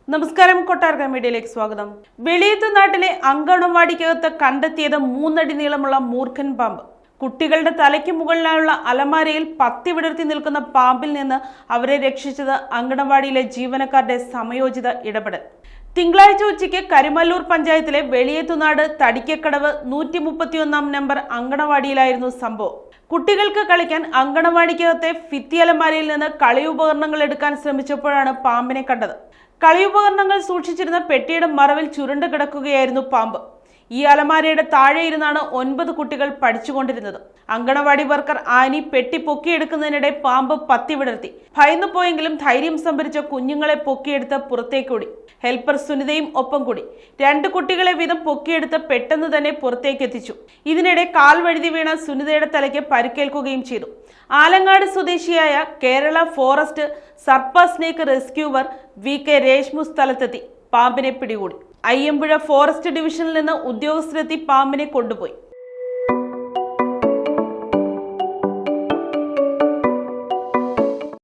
നമസ്കാരം, കൊട്ടാരക്കര മീഡിയയിലേക്ക് സ്വാഗതം. വെളിയത്തുനാട്ടിലെ അങ്കണവാടിക്കകത്ത് കണ്ടെത്തിയത് 3 അടി നീളമുള്ള മൂർഖൻ പാമ്പ്. കുട്ടികളുടെ തലയ്ക്ക് മുകളിലായുള്ള അലമാരയിൽ പത്തി വിടർത്തി നിൽക്കുന്ന പാമ്പിൽ നിന്ന് അവരെ രക്ഷിച്ചത് അങ്കണവാടിയിലെ ജീവനക്കാരുടെ സമയോചിത ഇടപെടൽ. തിങ്കളാഴ്ച ഉച്ചയ്ക്ക് കരിമല്ലൂർ പഞ്ചായത്തിലെ വെളിയത്തുനാട് തടിക്കക്കടവ് 131 നമ്പർ അങ്കണവാടിയിലായിരുന്നു സംഭവം. കുട്ടികൾക്ക് കളിക്കാൻ അങ്കണവാടിക്കകത്തെ ഭിത്തി അലമാരയിൽ നിന്ന് കളിയുപകരണങ്ങൾ എടുക്കാൻ ശ്രമിച്ചപ്പോഴാണ് പാമ്പിനെ കണ്ടത്. കളിയുപകരണങ്ങൾ സൂക്ഷിച്ചിരുന്ന പെട്ടിയുടെ മറവിൽ ചുരുണ്ട് കിടക്കുകയായിരുന്നു പാമ്പ്. ഈ അലമാരയുടെ താഴെ ഇരുന്നാണ് 9 കുട്ടികൾ പഠിച്ചുകൊണ്ടിരുന്നത്. അങ്കണവാടി വർക്കർ ആനി പെട്ടി പൊക്കിയെടുക്കുന്നതിനിടെ പാമ്പ് പത്തി വിടർത്തി. ഭയന്നു പോയെങ്കിലും ധൈര്യം സംഭരിച്ച കുഞ്ഞുങ്ങളെ പൊക്കിയെടുത്ത് പുറത്തേക്കൂടി. ഹെൽപ്പർ സുനിതയും ഒപ്പം കൂടി. 2 കുട്ടികളെ വീതം പൊക്കിയെടുത്ത് പെട്ടെന്ന് തന്നെ പുറത്തേക്ക് എത്തിച്ചു. ഇതിനിടെ കാൽ വഴുതി വീണ സുനിതയുടെ തലയ്ക്ക് പരിക്കേൽക്കുകയും ചെയ്തു. ആലങ്ങാട് സ്വദേശിയായ Kerala forest Sarpa snake rescuer VK Reshmu സ്ഥലത്തെത്തി പാമ്പിനെ പിടികൂടി. അയ്യമ്പുഴ ഫോറസ്റ്റ് ഡിവിഷനിൽ നിന്ന് ഉദ്യോഗസ്ഥരെത്തി പാമ്പിനെ കൊണ്ടുപോയി.